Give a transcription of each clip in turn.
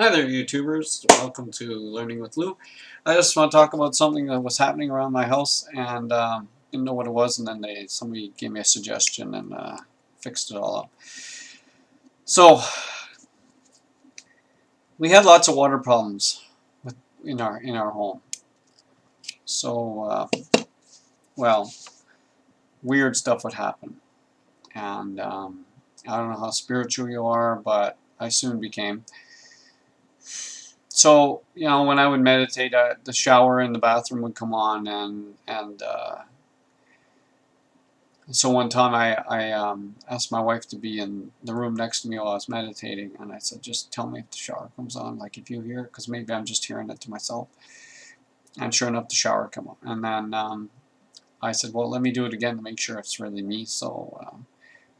Hi there, YouTubers. Welcome to Learning with Lou. I just want to talk about something that was happening around my house, and didn't know what it was, and then somebody gave me a suggestion and fixed it all up. So we had lots of water problems in our home. So well, weird stuff would happen, and I don't know how spiritual you are, but I soon became. So, when I would meditate, the shower in the bathroom would come on, and so one time I asked my wife to be in the room next to me while I was meditating, and I said, just tell me if the shower comes on, like if you hear it, because maybe I'm just hearing it to myself. And sure enough, the shower came on. And then I said, well, let me do it again to make sure it's really me. So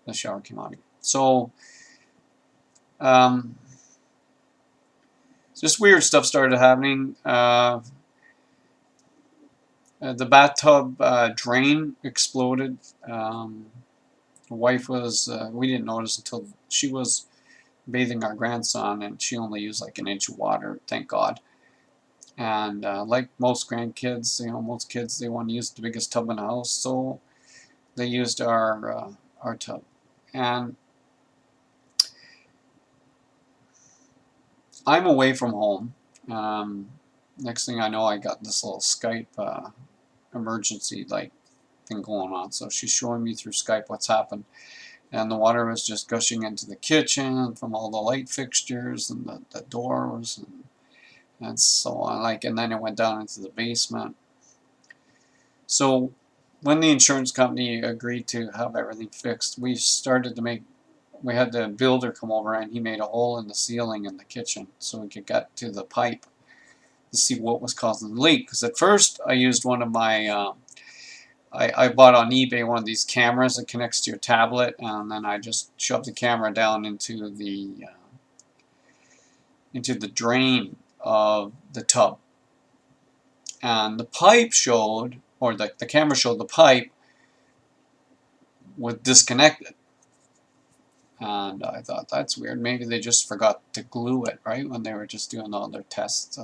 the shower came on again. So just weird stuff started happening. The bathtub drain exploded. The wife was, we didn't notice until she was bathing our grandson, and she only used like an inch of water, thank God. And like most grandkids, most kids, they want to use the biggest tub in the house, so they used our tub. And I'm away from home. Next thing I know, I got this little Skype emergency thing going on. So she's showing me through Skype what's happened, and the water was just gushing into the kitchen from all the light fixtures and the doors and so on. And then it went down into the basement. So when the insurance company agreed to have everything fixed, we had the builder come over, and he made a hole in the ceiling in the kitchen so we could get to the pipe to see what was causing the leak. Because at first I used one of my I bought on eBay one of these cameras that connects to your tablet, and then I just shoved the camera down into the drain of the tub, and the pipe showed, or the camera showed the pipe was disconnected. And I thought, that's weird. Maybe they just forgot to glue it, right, when they were just doing all their tests,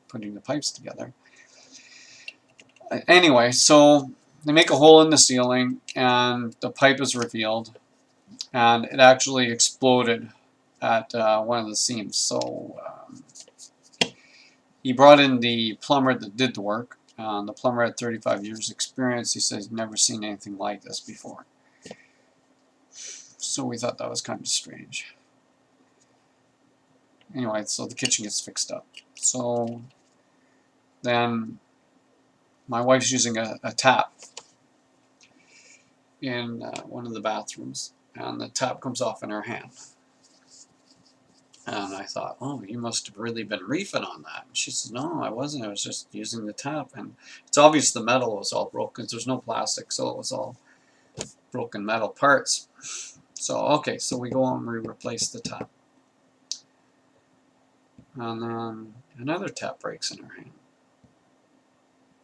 putting the pipes together. Anyway, so they make a hole in the ceiling, and the pipe is revealed, and it actually exploded at one of the seams. So he brought in the plumber that did the work. The plumber had 35 years experience. He says he's never seen anything like this before. So we thought that was kind of strange. Anyway, so the kitchen gets fixed up. So then my wife's using a tap in one of the bathrooms, and the tap comes off in her hand. And I thought, oh, you must have really been reefing on that. And she says, no, I wasn't. I was just using the tap. And it's obvious the metal was all broken. There's no plastic, so it was all broken metal parts. So, okay, so we go and we replace the tap. And then another tap breaks in her hand.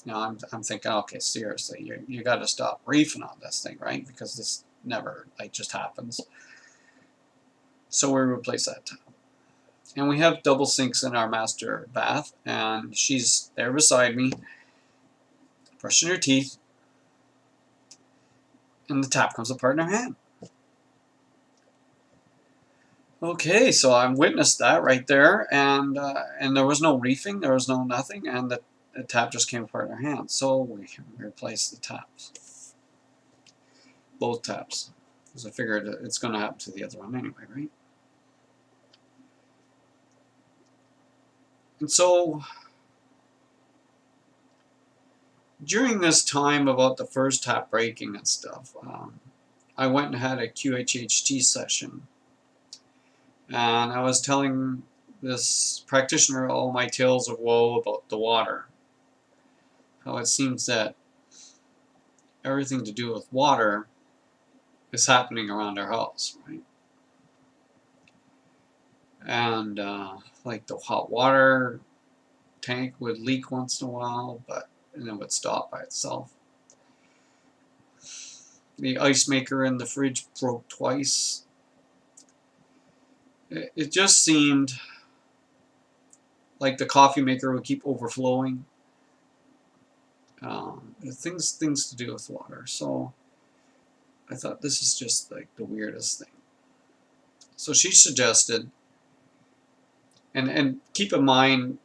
Now I'm thinking, okay, seriously, you got to stop reefing on this thing, right? Because this never just happens. So we replace that tap. And we have double sinks in our master bath, and she's there beside me, brushing her teeth, and the tap comes apart in her hand. Okay, so I witnessed that right there, and there was no reefing, there was no nothing, and the tap just came apart in her hand. So we replaced the taps, both taps, because I figured it's going to happen to the other one anyway, right? And so during this time about the first tap breaking and stuff, I went and had a QHHT session, and I was telling this practitioner all my tales of woe about the water. How it seems that everything to do with water is happening around our house, right? And like the hot water tank would leak once in a while, and it would stop by itself. The ice maker in the fridge broke twice. It just seemed like the coffee maker would keep overflowing. Things to do with water. So I thought this is just like the weirdest thing. So she suggested, and keep in mind,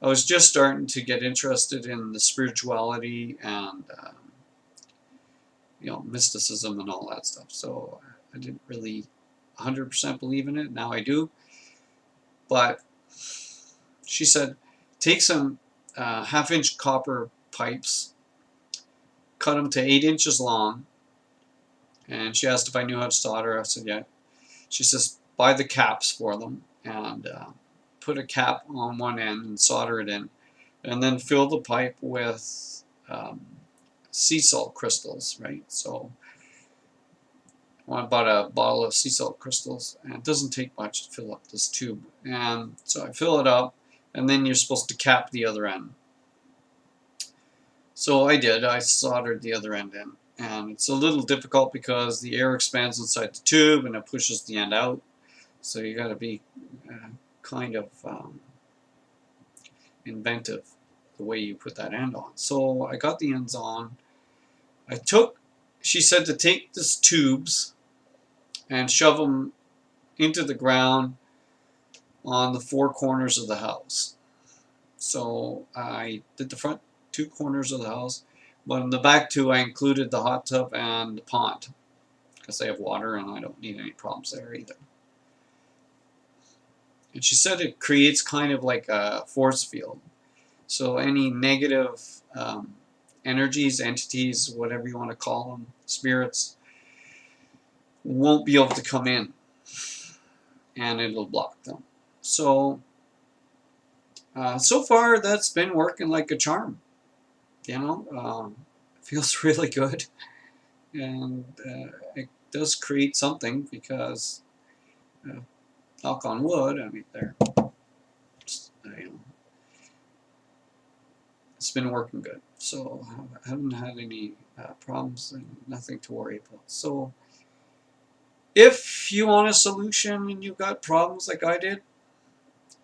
I was just starting to get interested in the spirituality and mysticism and all that stuff. So I didn't really 100% believe in it. Now I do. But she said, take some half-inch copper pipes, cut them to 8 inches long, and she asked if I knew how to solder. I said, yeah. She says, buy the caps for them, and put a cap on one end and solder it in, and then fill the pipe with sea salt crystals, right? So I bought a bottle of sea salt crystals, and it doesn't take much to fill up this tube. And so I fill it up, and then you're supposed to cap the other end. So I did. I soldered the other end in. And it's a little difficult because the air expands inside the tube and it pushes the end out. So you got to be kind of inventive the way you put that end on. So I got the ends on. She said to take these tubes and shove them into the ground on the 4 corners of the house. So I did the front 2 corners of the house, but in the back 2 I included the hot tub and the pond because they have water and I don't need any problems there either. And she said it creates kind of like a force field. So any negative energies, entities, whatever you want to call them, spirits, won't be able to come in and it'll block them. So so far that's been working like a charm. It feels really good, and it does create something because knock on wood, I mean, it's been working good. So I haven't had any problems and nothing to worry about. So if you want a solution and you've got problems like I did,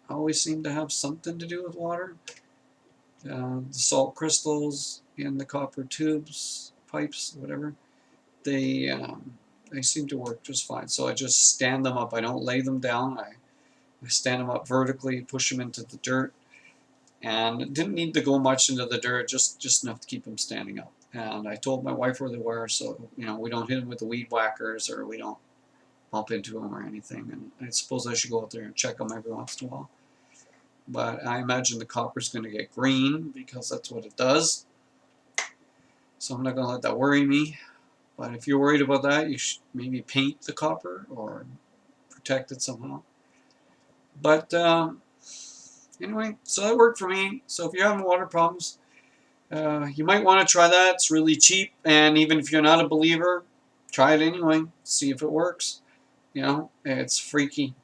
I always seem to have something to do with water. The salt crystals in the copper tubes, pipes, whatever, they seem to work just fine. So I just stand them up. I don't lay them down. I stand them up vertically, push them into the dirt, and it didn't need to go much into the dirt, just enough to keep them standing up. And I told my wife where they were, so we don't hit them with the weed whackers or we don't bump into them or anything. And I suppose I should go out there and check them every once in a while. But I imagine the copper's going to get green because that's what it does. So I'm not going to let that worry me. But if you're worried about that, you should maybe paint the copper or protect it somehow. But anyway, so that worked for me. So if you're having water problems, you might want to try that. It's really cheap, and even if you're not a believer, try it anyway. See if it works. It's freaky.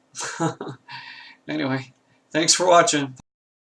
Anyway, thanks for watching.